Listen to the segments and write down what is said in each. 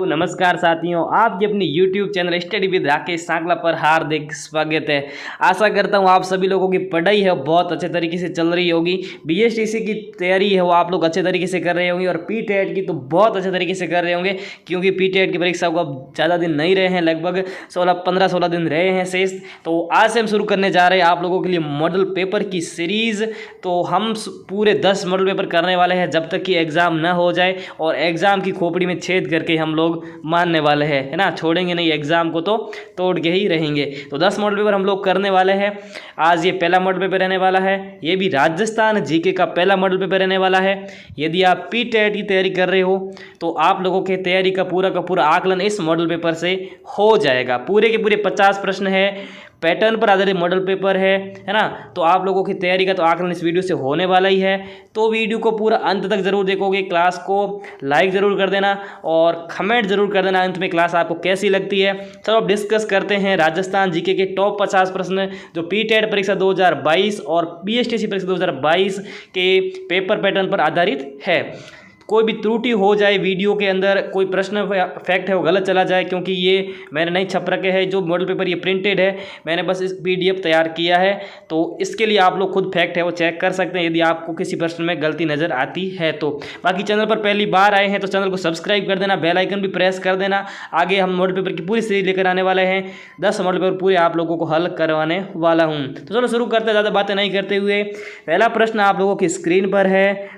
तो नमस्कार साथियों, आपके अपनी YouTube channel study with Rakesh सांकला पर हार्दिक स्वागत है। आशा करता हूँ आप सभी लोगों की पढ़ाई है बहुत अच्छे तरीके से चल रही होगी। BSTC की तैयारी है वो आप लोग अच्छे तरीके से कर रहे होंगे और PTET की तो बहुत अच्छे तरीके से कर रहे होंगे, क्योंकि PTET की परीक्षा को अब ज़्यादा दिन नहीं रहे हैं, लगभग 15-16 दिन रहे हैं शेष। तो आज से हम शुरू करने जा रहे हैं आप लोगों के लिए मॉडल पेपर की सीरीज़। तो हम पूरे 10 मॉडल पेपर करने वाले हैं जब तक कि एग्ज़ाम ना हो जाए, और एग्ज़ाम की खोपड़ी में छेद करके हम लोग मानने वाले हैं, है ना। छोड़ेंगे नहीं, एग्जाम को तो तोड़ के ही रहेंगे। तो 10 मॉडल पेपर हम लोग करने वाले हैं। आज ये पहला मॉडल पेपर रहने वाला है, ये भी राजस्थान जीके का पहला मॉडल पेपर रहने वाला है। यदि आप PTET की तैयारी कर रहे हो तो आप लोगों की तैयारी का पूरा आकलन इस मॉडल पेपर से हो जाएगा। पूरे के पूरे 50 प्रश्न है, पैटर्न पर आधारित मॉडल पेपर है ना। तो आप लोगों की तैयारी का तो आकलन इस वीडियो से होने वाला ही है। तो वीडियो को पूरा अंत तक जरूर देखोगे, क्लास को लाइक ज़रूर कर देना और कमेंट ज़रूर कर देना अंत में क्लास आपको कैसी लगती है। चलो अब डिस्कस करते हैं राजस्थान जीके के टॉप 50 प्रश्न जो PTET परीक्षा 2022 और BSTC परीक्षा 2022 के पेपर पैटर्न पर आधारित है। कोई भी त्रुटि हो जाए, वीडियो के अंदर कोई प्रश्न फैक्ट है वो गलत चला जाए, क्योंकि ये मैंने नहीं छप रखे हैं जो मॉडल पेपर, ये प्रिंटेड है, मैंने बस इस PDF तैयार किया है। तो इसके लिए आप लोग खुद फैक्ट है वो चेक कर सकते हैं यदि आपको किसी प्रश्न में गलती नज़र आती है तो। बाकी चैनल पर पहली बार आए हैं तो चैनल को सब्सक्राइब कर देना, बेल आइकन भी प्रेस कर देना। आगे हम मॉडल पेपर की पूरी सीरीज लेकर आने वाले हैं, 10 मॉडल पेपर पूरे आप लोगों को हल करवाने वाला हूँ। तो चलो शुरू करते हैं, ज़्यादा बातें नहीं करते हुए। पहला प्रश्न आप लोगों की स्क्रीन पर है,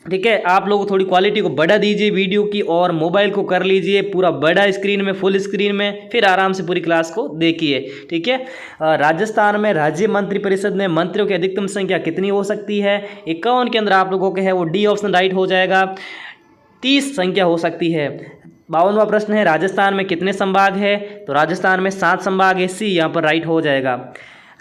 ठीक है। आप लोग थोड़ी क्वालिटी को बढ़ा दीजिए वीडियो की और मोबाइल को कर लीजिए पूरा बड़ा स्क्रीन में, फुल स्क्रीन में, फिर आराम से पूरी क्लास को देखिए, ठीक है। राजस्थान में राज्य मंत्रिपरिषद में मंत्रियों की अधिकतम संख्या कितनी हो सकती है? 51 के अंदर आप लोगों के है वो डी ऑप्शन राइट हो जाएगा, 30 संख्या हो सकती है। 52वां प्रश्न है राजस्थान में कितने संभाग है? तो राजस्थान में 7 संभाग है, सी यहाँ पर राइट हो जाएगा।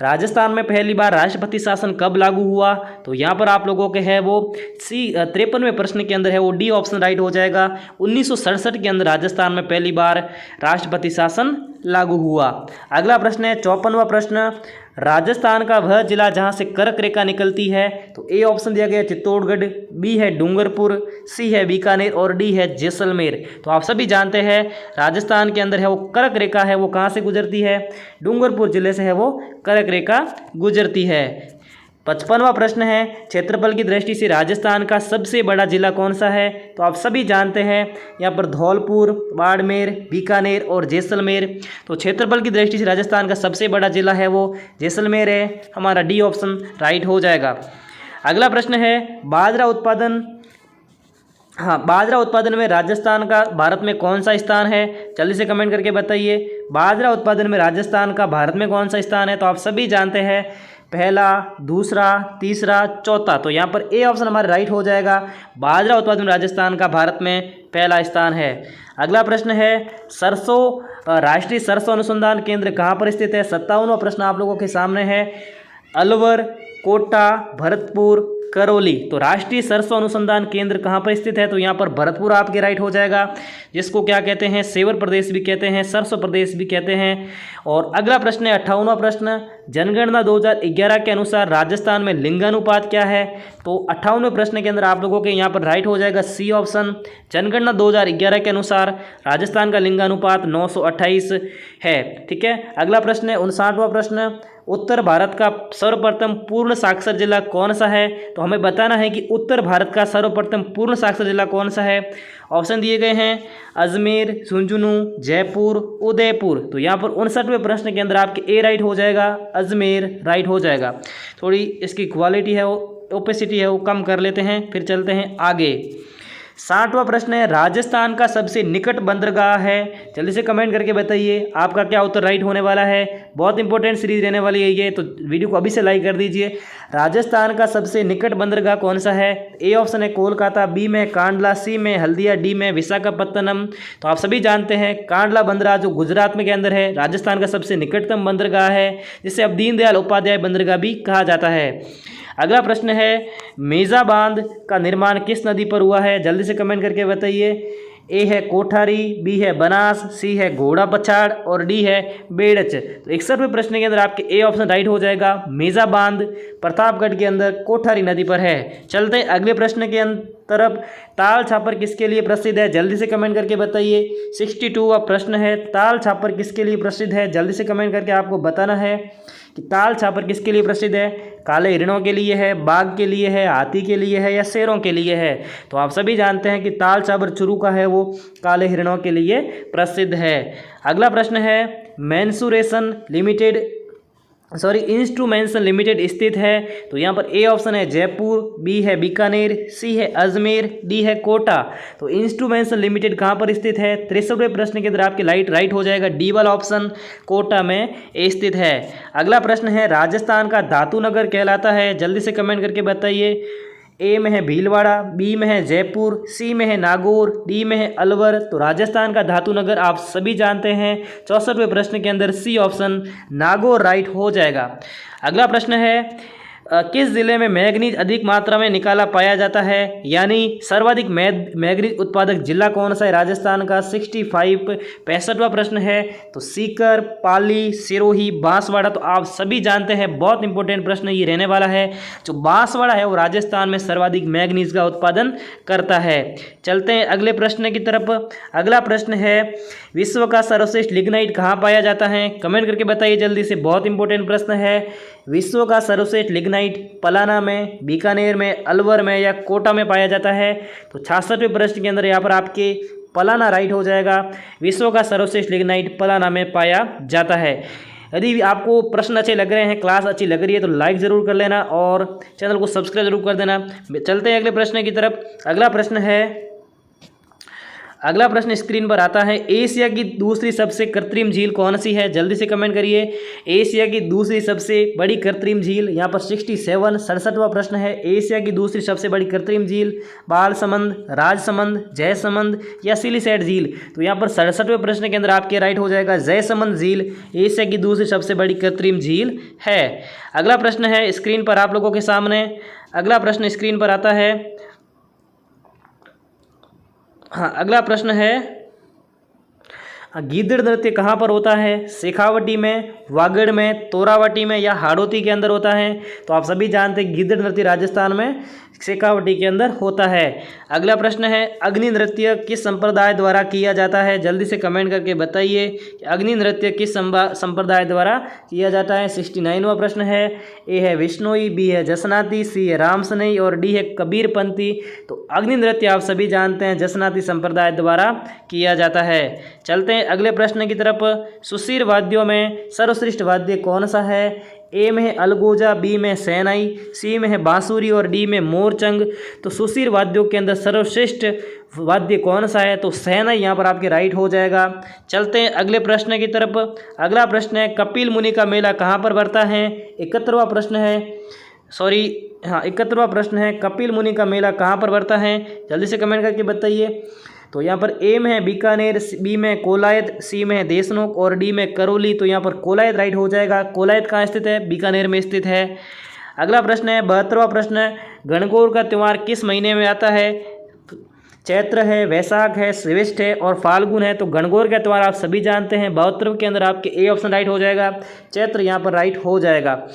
राजस्थान में पहली बार राष्ट्रपति शासन कब लागू हुआ? तो यहाँ पर आप लोगों के है वो सी 53वें प्रश्न के अंदर है वो डी ऑप्शन राइट हो जाएगा। 1967 के अंदर राजस्थान में पहली बार राष्ट्रपति शासन लागू हुआ। अगला प्रश्न है 54वां प्रश्न, राजस्थान का वह जिला जहां से कर्क रेखा निकलती है? तो ए ऑप्शन दिया गया चित्तौड़गढ़, बी है डूंगरपुर, सी है बीकानेर और डी है जैसलमेर। तो आप सभी जानते हैं राजस्थान के अंदर है वो कर्क रेखा है वो कहां से गुजरती है? डूंगरपुर जिले से है वो कर्क रेखा गुजरती है। 55वां प्रश्न है क्षेत्रफल की दृष्टि से राजस्थान का सबसे बड़ा जिला कौन सा है? तो आप सभी जानते हैं यहाँ पर धौलपुर, बाड़मेर, बीकानेर और जैसलमेर। तो क्षेत्रफल की दृष्टि से राजस्थान का सबसे बड़ा जिला है वो जैसलमेर है, हमारा डी ऑप्शन राइट हो जाएगा। अगला प्रश्न है बाजरा उत्पादन, बाजरा उत्पादन में राजस्थान का भारत में कौन सा स्थान है? जल्दी से कमेंट करके बताइए, बाजरा उत्पादन में राजस्थान का भारत में कौन सा स्थान है? तो आप सभी जानते हैं पहला, दूसरा, तीसरा, चौथा। तो यहाँ पर ए ऑप्शन हमारा राइट हो जाएगा, बाजरा उत्पादन में राजस्थान का भारत में पहला स्थान है। अगला प्रश्न है सरसों, राष्ट्रीय सरसों अनुसंधान केंद्र कहाँ पर स्थित है? 57वां प्रश्न आप लोगों के सामने है, अलवर, कोटा, भरतपुर, करौली। तो राष्ट्रीय सरसों अनुसंधान केंद्र कहाँ पर स्थित है? तो यहाँ पर भरतपुर आपके राइट हो जाएगा, जिसको क्या कहते हैं सेवर प्रदेश भी कहते हैं, सरसों प्रदेश भी कहते हैं। और अगला प्रश्न है 58वां प्रश्न, जनगणना 2011 के अनुसार राजस्थान में लिंगानुपात क्या है? तो 58वें प्रश्न के अंदर आप लोगों के यहाँ पर राइट हो जाएगा सी ऑप्शन, जनगणना 2011 के अनुसार राजस्थान का लिंगानुपात 928 है, ठीक है। अगला प्रश्न है 59वां प्रश्न, उत्तर भारत का सर्वप्रथम पूर्ण साक्षर जिला कौन सा है? तो हमें बताना है कि उत्तर भारत का सर्वप्रथम पूर्ण साक्षर जिला कौन सा है। ऑप्शन दिए गए हैं अजमेर, झुंझुनू, जयपुर, उदयपुर। तो यहाँ पर 59वें प्रश्न के अंदर आपके ए राइट हो जाएगा, अजमेर राइट हो जाएगा। थोड़ी इसकी क्वालिटी है वो, ओपेसिटी है वो कम कर लेते हैं, फिर चलते हैं आगे। 60वां प्रश्न है राजस्थान का सबसे निकट बंदरगाह है? जल्दी से कमेंट करके बताइए आपका क्या उत्तर राइट होने वाला है। बहुत इंपॉर्टेंट सीरीज रहने वाली है ये, तो वीडियो को अभी से लाइक कर दीजिए। राजस्थान का सबसे निकट बंदरगाह कौन सा है? ए ऑप्शन है कोलकाता, बी में कांडला, सी में हल्दिया, डी में विशाखापत्तनम। तो आप सभी जानते हैं कांडला बंदरगाह जो गुजरात में के अंदर है, राजस्थान का सबसे निकटतम बंदरगाह है, जिसे अब दीनदयाल उपाध्याय बंदरगाह भी कहा जाता है। अगला प्रश्न है मेजा बांध का निर्माण किस नदी पर हुआ है? जल्दी से कमेंट करके बताइए। ए है कोठारी, बी है बनास, सी है घोड़ा पछाड़ और डी है बेड़च। तो 61वें प्रश्न के अंदर आपके ए ऑप्शन राइट हो जाएगा। मेजा बांध प्रतापगढ़ के अंदर कोठारी नदी पर है। चलते हैं अगले प्रश्न के तरफ। ताल छापर किसके लिए प्रसिद्ध है, जल्दी से कमेंट करके बताइए। 62वां प्रश्न है, ताल छापर किसके लिए प्रसिद्ध है, जल्दी से कमेंट करके आपको बताना है कि ताल छापर किसके लिए प्रसिद्ध है। काले हिरणों के लिए है, बाघ के लिए है, हाथी के लिए है या शेरों के लिए है। तो आप सभी जानते हैं कि ताल छापर चुरू का है वो काले हिरणों के लिए प्रसिद्ध है। अगला प्रश्न है, इंस्ट्रूमेंटेशन लिमिटेड स्थित है। तो यहाँ पर ए ऑप्शन है जयपुर, बी है बीकानेर, सी है अजमेर, डी है कोटा। तो इंस्ट्रूमेंटेशन लिमिटेड कहाँ पर स्थित है। 63वें प्रश्न के अंदर आपके राइट हो जाएगा डी वाला ऑप्शन, कोटा में स्थित है। अगला प्रश्न है, राजस्थान का धातु नगर कहलाता है, जल्दी से कमेंट करके बताइए। ए में है भीलवाड़ा, बी में है जयपुर, सी में है नागौर, डी में है अलवर। तो राजस्थान का धातु नगर आप सभी जानते हैं। 64वें प्रश्न के अंदर सी ऑप्शन नागौर राइट हो जाएगा। अगला प्रश्न है, किस जिले में मैग्नीज अधिक मात्रा में निकाला पाया जाता है, यानी सर्वाधिक मैग्नीज उत्पादक जिला कौन सा है राजस्थान का। 65वां प्रश्न है, तो सीकर, पाली, सिरोही, बांसवाड़ा। तो आप सभी जानते हैं, बहुत इंपॉर्टेंट प्रश्न ये रहने वाला है। जो बांसवाड़ा है वो राजस्थान में सर्वाधिक मैग्नीज का उत्पादन करता है। चलते हैं अगले प्रश्न की तरफ। अगला प्रश्न है, विश्व का सर्वश्रेष्ठ लिग्नाइट कहाँ पाया जाता है, कमेंट करके बताइए जल्दी से, बहुत इंपॉर्टेंट प्रश्न है। विश्व का सर्वश्रेष्ठ लिग्नाइट पलाना में, बीकानेर में, अलवर में या कोटा में पाया जाता है। तो 66वें प्रश्न के अंदर यहाँ पर आपके पलाना राइट हो जाएगा। विश्व का सर्वश्रेष्ठ लिग्नाइट पलाना में पाया जाता है। यदि आपको प्रश्न अच्छे लग रहे हैं, क्लास अच्छी लग रही है, तो लाइक ज़रूर कर लेना और चैनल को सब्सक्राइब जरूर कर देना। चलते हैं अगले प्रश्न की तरफ। अगला प्रश्न स्क्रीन पर आता है, एशिया की दूसरी सबसे कृत्रिम झील कौन सी है, जल्दी से कमेंट करिए। एशिया की दूसरी सबसे बड़ी कृत्रिम झील, यहाँ पर 67वां प्रश्न है, एशिया की दूसरी सबसे बड़ी कृत्रिम झील बालसमंद, राजसमंद, जयसमंद या सिलिसेट झील। तो यहाँ पर 67वें प्रश्न के अंदर आपके राइट हो जाएगा जयसमंद झील एशिया की दूसरी सबसे बड़ी कृत्रिम झील है। अगला प्रश्न है स्क्रीन पर आप लोगों के सामने। अगला प्रश्न स्क्रीन पर आता है, हाँ अगला प्रश्न है, गीदड़ नृत्य कहाँ पर होता है, शेखावटी में, वागड़ में, तोरावटी में या हाड़ौती के अंदर होता है। तो आप सभी जानते हैं गीदड़ नृत्य राजस्थान में शेखावटी के अंदर होता है। अगला प्रश्न है, अग्नि नृत्य किस संप्रदाय द्वारा किया जाता है, जल्दी से कमेंट करके बताइए कि अग्नि नृत्य किस संप्रदाय द्वारा किया जाता है। 69वां प्रश्न है, ए है विष्णोई, बी है जसनाती, सी है रामसनई और डी है कबीरपंथी। तो अग्नि नृत्य आप सभी जानते हैं जसनाती संप्रदाय द्वारा किया जाता है। चलते हैं अगले प्रश्न की तरफ। सुशीर वाद्यों में सर्वश्रेष्ठ वाद्य कौन सा है। ए में है अलगोजा, बी में शहनाई, सी में है बांसुरी और डी में मोरचंग। तो सुशीर वाद्यों के अंदर सर्वश्रेष्ठ वाद्य कौन सा है, तो शहनाई यहाँ पर आपके राइट हो जाएगा। चलते हैं अगले प्रश्न की तरफ। अगला प्रश्न है, कपिल मुनि का मेला कहाँ पर बढ़ता है। 71वां प्रश्न है, 71वां प्रश्न है, कपिल मुनि का मेला कहाँ पर बढ़ता है, जल्दी से कमेंट करके बताइए। तो यहाँ पर ए में है बीकानेर, बी में कोलायत, सी में है देशनोक और डी में करौली। तो यहाँ पर कोलायत राइट हो जाएगा। कोलायत कहाँ स्थित है, बीकानेर में स्थित है। अगला प्रश्न है 72वां प्रश्न है, गणगौर का त्यौहार किस महीने में आता है। चैत्र है, वैशाख है, श्रेष्ठ है और फाल्गुन है। तो गणगौर का त्यौहार आप सभी जानते हैं। 72 के अंदर आपके ए ऑप्शन राइट हो जाएगा, चैत्र यहाँ पर राइट हो जाएगा।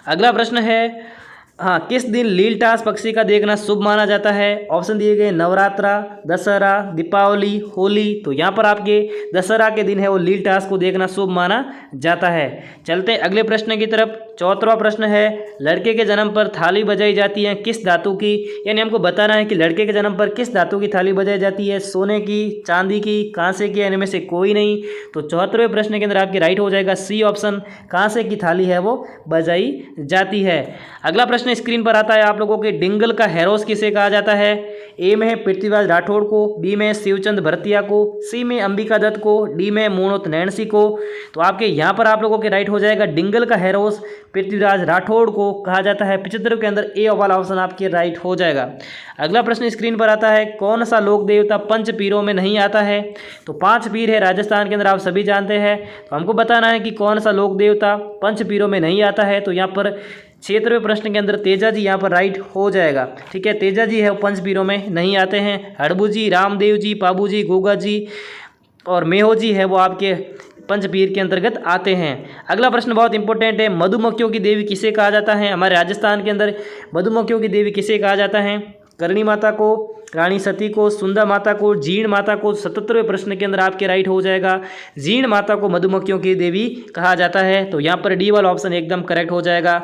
अगला प्रश्न है, हाँ किस दिन लीलटास पक्षी का देखना शुभ माना जाता है। ऑप्शन दिए गए नवरात्रा, दशहरा, दीपावली, होली। तो यहाँ पर आपके दशहरा के दिन है वो लीलटास को देखना शुभ माना जाता है। चलते हैं अगले प्रश्न की तरफ। 74वां प्रश्न है, लड़के के जन्म पर थाली बजाई जाती है किस धातु की, यानी हमको बताना है कि लड़के के जन्म पर किस धातु की थाली बजाई जाती है। सोने की, चांदी की, कांसे की, इनमें से कोई नहीं। तो 74वें प्रश्न के अंदर आपके राइट हो जाएगा सी ऑप्शन, कांसे की थाली है वो बजाई जाती है। अगला प्रश्न स्क्रीन पर आता है आप लोगों के, डिंगल का हेरोस किसे कहा जाता है। ए में है पृथ्वीराज राठौड़ को, बी में शिवचंद भरतिया को, सी में अंबिका दत्त को, डी में मोनोत नैणसी को। तो आपके यहाँ पर आप लोगों के राइट हो जाएगा, डिंगल का हेरोस पृथ्वीराज राठौड़ को कहा जाता है। 75 के अंदर ए वाला ऑप्शन आपके राइट हो जाएगा। अगला प्रश्न स्क्रीन पर आता है, कौन सा लोक देवता पंच पीरों में नहीं आता है। तो 5 पीर है राजस्थान के अंदर, आप सभी जानते हैं। तो हमको बताना है कि कौन सा लोक देवता पंच पीरों में नहीं आता है। तो यहाँ पर 76वें प्रश्न के अंदर तेजा जी यहाँ पर राइट हो जाएगा। ठीक है, तेजा जी है वो पंचपीरों में नहीं आते हैं। हड़बू जी, रामदेव जी, पाबू जी, गोगा जी और मेहो जी है वो आपके पंचपीर के अंतर्गत आते हैं। अगला प्रश्न बहुत इंपॉर्टेंट है, मधुमक्खियों की देवी किसे कहा जाता है? हमारे राजस्थान के अंदर मधुमक्खियों की देवी किसे कहा जाता है? करणी माता को, रानी सती को, सुंदा माता को, जीण माता को। 77वें प्रश्न के अंदर आपके राइट हो जाएगा, जीण माता को मधुमक्खियों की देवी कहा जाता है। तो यहाँ पर डी वाला ऑप्शन एकदम करेक्ट हो जाएगा।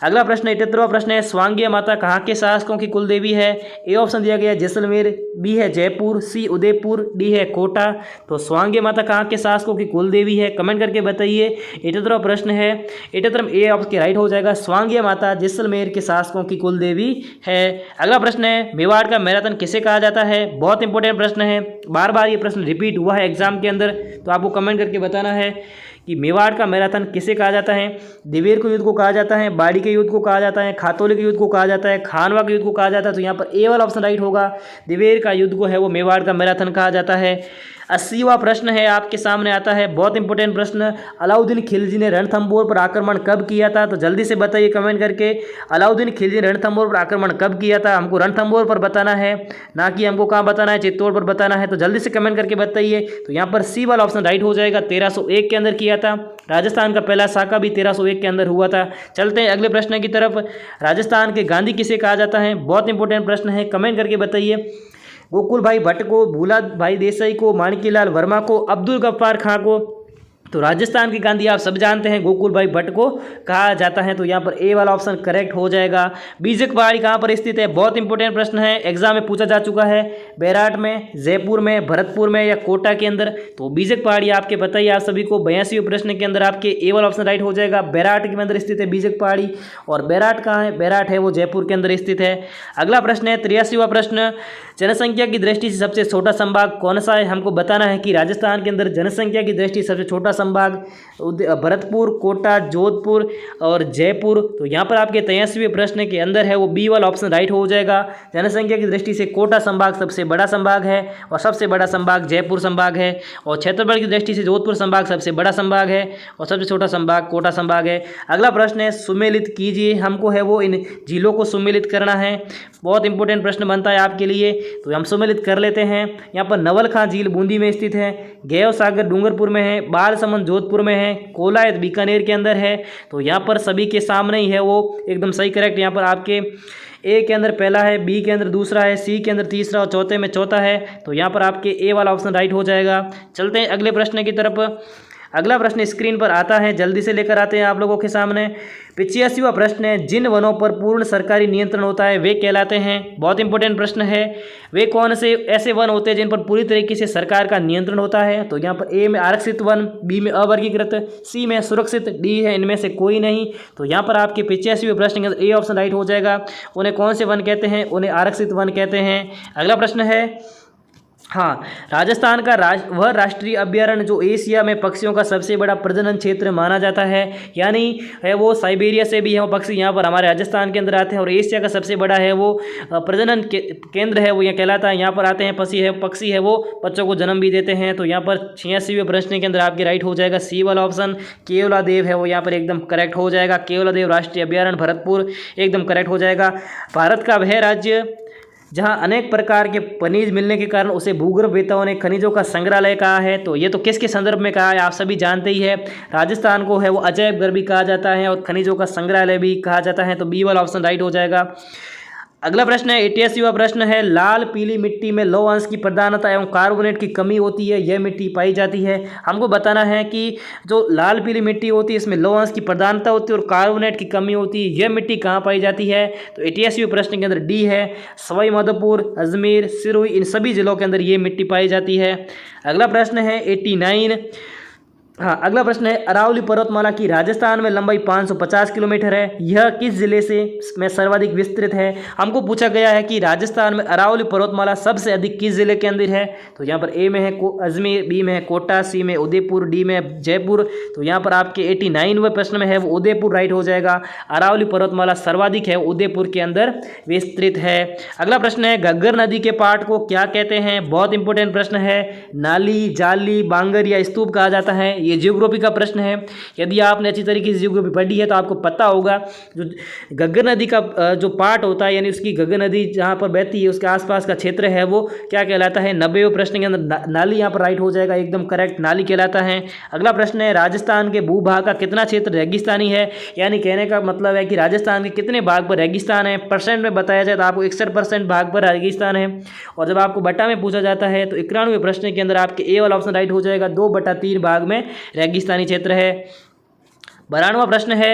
अगला प्रश्न 78वां प्रश्न है, स्वांगिया माता कहाँ के शासकों की कुल देवी है? ए ऑप्शन दिया गया है जैसलमेर, बी है जयपुर, सी उदयपुर, डी है कोटा। तो स्वांगिया माता कहाँ के शासकों की कुल देवी है? कमेंट करके बताइए। 78वां प्रश्न है, 78 ए आपके राइट हो जाएगा, स्वांगिया माता जैसलमेर के शासकों की कुल देवी है। अगला प्रश्न है, मेवाड़ का मैराथन किसे कहा जाता है? बहुत इंपॉर्टेंट प्रश्न है, बार बार ये प्रश्न रिपीट हुआ है एग्जाम के अंदर, तो आपको कमेंट करके बताना है कि मेवाड़ का मैराथन किसे कहा जाता है? दिवेर के युद्ध को कहा जाता है, बाड़ी के युद्ध को कहा जाता है, खातौली के युद्ध को कहा जाता है, खानवा के युद्ध को कहा जाता है। तो यहाँ पर ए वाला ऑप्शन राइट होगा, दिवेर का युद्ध को है वो मेवाड़ का मैराथन कहा जाता है। 80वां प्रश्न है आपके सामने आता है, बहुत इंपॉर्टेंट प्रश्न, अलाउद्दीन खिलजी ने रणथंबोर पर आक्रमण कब किया था? तो जल्दी से बताइए कमेंट करके, अलाउद्दीन खिलजी ने रणथंबोर पर आक्रमण कब किया था? हमको रणथंबोर पर बताना है, ना कि हमको कहाँ बताना है, चित्तौड़ पर बताना है। तो जल्दी से कमेंट करके बताइए। तो यहाँ पर सी वाला ऑप्शन राइट हो जाएगा, 1301 के अंदर किया था। राजस्थान का पहला साका भी 1301 के अंदर हुआ था। चलते हैं अगले प्रश्न की तरफ, राजस्थान के गांधी किसे कहा जाता है? बहुत इंपॉर्टेंट प्रश्न है, कमेंट करके बताइए। गोकुल भाई भट्ट को, भूला भाई देसाई को, माणिक्यलाल वर्मा को, अब्दुल गफ्फार खां को। तो राजस्थान के गांधी आप सब जानते हैं, गोकुल भाई भट्ट को कहा जाता है। तो यहाँ पर ए वाला ऑप्शन करेक्ट हो जाएगा। बीजक पहाड़ी कहाँ पर स्थित है? बहुत इंपॉर्टेंट प्रश्न है, एग्जाम में पूछा जा चुका है, बैराट में, जयपुर में, भरतपुर में या कोटा के अंदर। तो बीजक पहाड़ी आपके पता ही आप सभी को, 82वें प्रश्न के अंदर आपके ए वाला ऑप्शन राइट हो जाएगा। बैराट के अंदर स्थित है बीजक पहाड़ी, और बैराट कहाँ है? बैराट है वो जयपुर के अंदर स्थित है। अगला प्रश्न है 83वां प्रश्न, जनसंख्या की दृष्टि से सबसे छोटा संभाग कौन सा है? हमको बताना है कि राजस्थान के अंदर जनसंख्या की दृष्टि से सबसे छोटा संभाग भरतपुर, कोटा, जोधपुर और जयपुर। तो यहाँ पर आपके 83वें प्रश्न के अंदर है वो बी वाला ऑप्शन राइट हो जाएगा। जनसंख्या की दृष्टि से कोटा संभाग सबसे बड़ा संभाग है, और सबसे बड़ा संभाग जयपुर संभाग है। और क्षेत्रफल की दृष्टि से जोधपुर संभाग सबसे बड़ा संभाग है, और सबसे छोटा संभाग कोटा संभाग है। अगला प्रश्न है, सुमेलित कीजिए, हमको है वो इन जिलों को सुमेलित करना है। बहुत इंपॉर्टेंट प्रश्न बनता है आपके लिए, तो हम सम्मिलित कर लेते हैं। यहाँ पर नवलखा झील बूंदी में स्थित है, गैव सागर डूंगरपुर में है, बालसमंद जोधपुर में है, कोलायत बीकानेर के अंदर है। तो यहाँ पर सभी के सामने ही है वो एकदम सही करेक्ट। यहाँ पर आपके ए के अंदर पहला है, बी के अंदर दूसरा है, सी के अंदर तीसरा और चौथे में चौथा है। तो यहाँ पर आपके ए वाला ऑप्शन राइट हो जाएगा। चलते हैं अगले प्रश्न की तरफ। अगला प्रश्न स्क्रीन पर आता है, जल्दी से लेकर आते हैं आप लोगों के सामने। 85वां प्रश्न है, जिन वनों पर पूर्ण सरकारी नियंत्रण होता है वे कहलाते हैं। बहुत इंपॉर्टेंट प्रश्न है, वे कौन से ऐसे वन होते हैं जिन पर पूरी तरीके से सरकार का नियंत्रण होता है? तो यहाँ पर ए में आरक्षित वन, बी में अवर्गीकृत, सी में सुरक्षित, डी है इनमें से कोई नहीं। तो यहाँ पर आपके 85वें प्रश्न के अंदर ए ऑप्शन राइट हो जाएगा। उन्हें कौन से वन कहते हैं? उन्हें आरक्षित वन कहते हैं। अगला प्रश्न है, हाँ, राजस्थान का वह राष्ट्रीय अभ्यारण्य जो एशिया में पक्षियों का सबसे बड़ा प्रजनन क्षेत्र माना जाता है, यानी है वो साइबेरिया से भी है वो पक्षी यहाँ पर हमारे राजस्थान के अंदर आते हैं, और एशिया का सबसे बड़ा है वो प्रजनन केंद्र है वो यहाँ कहलाता है। यहाँ पर आते हैं पक्षी है वो बच्चों को जन्म भी देते हैं। तो यहाँ पर 86वें प्रश्न के अंदर आपके राइट हो जाएगा सी वाला ऑप्शन, केवलादेव है वो यहाँ पर एकदम करेक्ट हो जाएगा। केवलादेव राष्ट्रीय अभ्यारण्य भरतपुर एकदम करेक्ट हो जाएगा। भारत का वह राज्य जहां अनेक प्रकार के खनिज मिलने के कारण उसे भूगर्भ वेताओं ने खनिजों का संग्रहालय कहा है। तो ये तो किसके संदर्भ में कहा है आप सभी जानते ही है। राजस्थान को है वो अजैब घर भी कहा जाता है और खनिजों का संग्रहालय भी कहा जाता है। तो बी वाला ऑप्शन राइट हो जाएगा। अगला प्रश्न है 88वां प्रश्न है, लाल पीली मिट्टी में लौह अंश की प्रधानता एवं कार्बोनेट की कमी होती है, यह मिट्टी पाई जाती है। हमको बताना है कि जो लाल पीली मिट्टी होती है इसमें लौह अंश की प्रधानता होती है और कार्बोनेट की कमी होती है, यह मिट्टी कहाँ पाई जाती है? तो 88वें प्रश्न के अंदर डी है, सवाई माधोपुर, अजमेर, सिरोही, इन सभी जिलों के अंदर ये मिट्टी पाई जाती है। अगला प्रश्न है 89, हाँ, अगला प्रश्न है, अरावली पर्वतमाला की राजस्थान में लंबाई 550 किलोमीटर है, यह किस जिले से में सर्वाधिक विस्तृत है? हमको पूछा गया है कि राजस्थान में अरावली पर्वतमाला सबसे अधिक किस जिले के अंदर है? तो यहाँ पर ए में है अजमेर, बी में है कोटा, सी में उदयपुर, डी में जयपुर। तो यहाँ पर आपके 89वें प्रश्न में है वो उदयपुर राइट हो जाएगा। अरावली पर्वतमाला सर्वाधिक है उदयपुर के अंदर विस्तृत है। अगला प्रश्न है, घग्गर नदी के पाट को क्या कहते हैं? बहुत इंपॉर्टेंट प्रश्न है। नाली, जाली, बांगर या स्तूप कहा जाता है, ये जियोग्राफी का प्रश्न है। यदि आपने अच्छी तरीके से जियोग्राफी पढ़ी है तो आपको पता होगा जो घग्गर नदी का जो पार्ट होता है, यानी उसकी घग्गर नदी जहाँ पर बहती है उसके आसपास का क्षेत्र है वो क्या कहलाता है। 90वें प्रश्न के अंदर नाली यहाँ पर राइट हो जाएगा, एकदम करेक्ट, नाली कहलाता है। अगला प्रश्न है राजस्थान के भूभाग का कितना क्षेत्र रेगिस्तानी है, यानी कहने का मतलब है कि राजस्थान के कितने भाग पर रेगिस्तान है। परसेंट में बताया जाए तो आपको 61% भाग पर रेगिस्तान है। और जब आपको बटा में पूछा जाता है तो 91वें प्रश्न के अंदर आपके ए वाला ऑप्शन राइट हो जाएगा, 2/3 भाग में रेगिस्तानी क्षेत्र है। 92वां प्रश्न है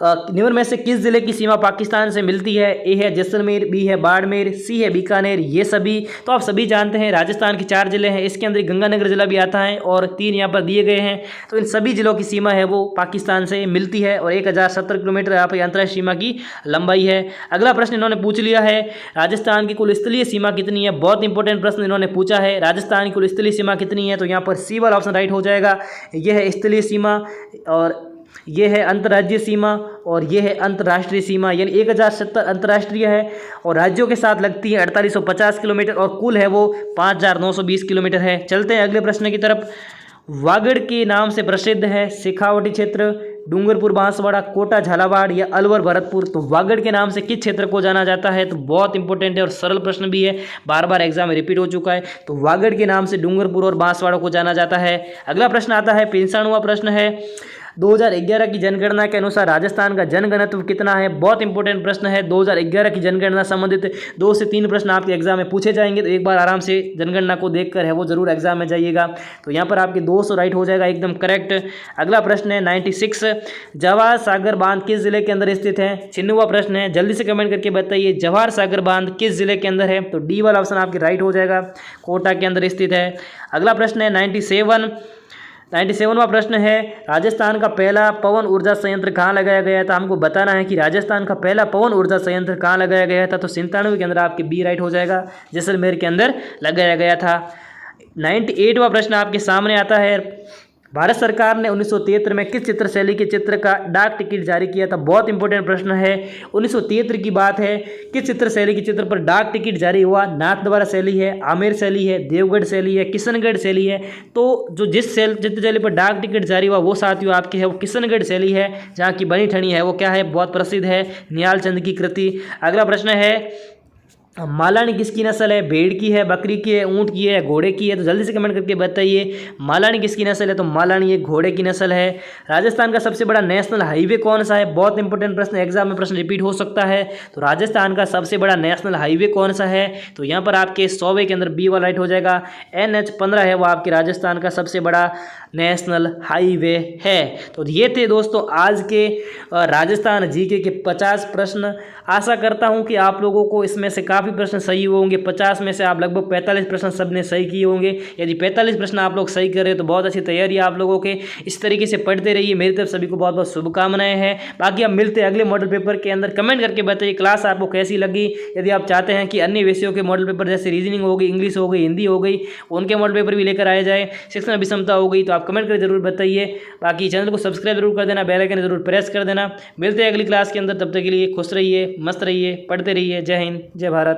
निम्न में से किस जिले की सीमा पाकिस्तान से मिलती है। ए है जैसलमेर, बी है बाड़मेर, सी है बीकानेर, ये सभी तो आप सभी जानते हैं राजस्थान के 4 जिले हैं, इसके अंदर गंगानगर जिला भी आता है और 3 यहाँ पर दिए गए हैं। तो इन सभी जिलों की सीमा है वो पाकिस्तान से मिलती है और 1070 किलोमीटर यहाँ पर अंतर्राष्ट्रीय सीमा की लंबाई है। अगला प्रश्न इन्होंने पूछ लिया है राजस्थान की कुल स्थलीय सीमा कितनी है। बहुत इंपॉर्टेंट प्रश्न इन्होंने पूछा है, राजस्थान की कुल स्थलीय सीमा कितनी है, तो यहाँ पर सी वाला ऑप्शन राइट हो जाएगा। यह है स्थलीय सीमा और ये है अंतर्राज्यीय सीमा और ये है अंतर्राष्ट्रीय सीमा, यानी 1070 अंतर्राष्ट्रीय है और राज्यों के साथ लगती है 4850 किलोमीटर और कुल है वो 5920 किलोमीटर है। चलते हैं अगले प्रश्न की तरफ। वागड़ के नाम से प्रसिद्ध है शेखावटी क्षेत्र, डूंगरपुर बांसवाड़ा, कोटा झालावाड़ या अलवर भरतपुर। तो वागड़ के नाम से किस क्षेत्र को जाना जाता है, तो बहुत इंपॉर्टेंट है और सरल प्रश्न भी है, बार बार एग्जाम में रिपीट हो चुका है। तो वागड़ के नाम से डूंगरपुर और बांसवाड़ा को जाना जाता है। अगला प्रश्न आता है 95वां प्रश्न है 2011 की जनगणना के अनुसार राजस्थान का जनघनत्व कितना है। बहुत इंपॉर्टेंट प्रश्न है, 2011 की जनगणना संबंधित 2 से 3 प्रश्न आपके एग्जाम में पूछे जाएंगे, तो एक बार आराम से जनगणना को देखकर है वो जरूर एग्जाम में जाइएगा। तो यहाँ पर आपके 200 राइट हो जाएगा, एकदम करेक्ट। अगला प्रश्न है 96 जवाहर सागर बांध किस जिले के अंदर स्थित है। 96वां प्रश्न है, जल्दी से कमेंट करके बताइए जवाहर सागर बांध किस जिले के अंदर है, तो डी वाला ऑप्शन आपके राइट हो जाएगा, कोटा के अंदर स्थित है। अगला प्रश्न है 97वां प्रश्न है राजस्थान का पहला पवन ऊर्जा संयंत्र कहाँ लगाया गया था। हमको बताना है कि राजस्थान का पहला पवन ऊर्जा संयंत्र कहाँ लगाया गया था, तो 97 के अंदर आपके बी राइट हो जाएगा, जैसलमेर के अंदर लगाया गया था। 98वां प्रश्न आपके सामने आता है भारत सरकार ने 1973 में किस चित्र शैली के चित्र का डाक टिकट जारी किया था। बहुत इंपॉर्टेंट प्रश्न है, 1973 की बात है, किस चित्र शैली के चित्र पर डाक टिकट जारी हुआ। नाथद्वारा शैली है, आमेर शैली है, देवगढ़ शैली है, किशनगढ़ शैली है। तो जो जिस चित्र शैली पर डाक टिकट जारी हुआ वो साथियों आपकी है वो किशनगढ़ शैली है, जहाँ की बनी ठनी है वो क्या है, बहुत प्रसिद्ध है, निहाल चंद की कृति। अगला प्रश्न है मालानी किसकी नस्ल है। भेड़ की है, बकरी की है, ऊंट की है, घोड़े की है, तो जल्दी से कमेंट करके बताइए मालानी किसकी नस्ल है, तो मालानी एक घोड़े की नस्ल है। राजस्थान का सबसे बड़ा नेशनल हाईवे कौन सा है। बहुत इंपॉर्टेंट प्रश्न, एग्जाम में प्रश्न रिपीट हो सकता है। तो राजस्थान का सबसे बड़ा नेशनल हाईवे कौन सा है, तो यहाँ पर आपके 100वें के अंदर बी वाला राइट हो जाएगा, NH15 है वो आपके राजस्थान का सबसे बड़ा नेशनल हाईवे है। तो ये थे दोस्तों आज के राजस्थान जीके के 50 प्रश्न। आशा करता हूँ कि आप लोगों को इसमें से काफ़ी प्रश्न सही होंगे। 50 में से आप लगभग 45 प्रश्न सबने सही किए होंगे। यदि 45 प्रश्न आप लोग सही कर रहे हैं तो बहुत अच्छी तैयारी है आप लोगों के। इस तरीके से पढ़ते रहिए, मेरी तरफ सभी को बहुत बहुत शुभकामनाएं हैं। बाकी हम मिलते हैं अगले मॉडल पेपर के अंदर। कमेंट करके बताइए क्लास आपको कैसी लगी। यदि आप चाहते हैं कि अन्य विषयों के मॉडल पेपर जैसे रीजनिंग हो गई, इंग्लिश हो गई, हिंदी हो गई, उनके मॉडल पेपर भी लेकर आए जाए, शिक्षण अभिक्षमता हो गई, तो आप कमेंट कर जरूर बताइए। बाकी चैनल को सब्सक्राइब जरूर कर देना, बेल आइकन जरूर प्रेस कर देना। मिलते हैं अगली क्लास के अंदर, तब तक के लिए खुश रहिए, मस्त रहिए, पढ़ते रहिए। जय हिंद, जय भारत।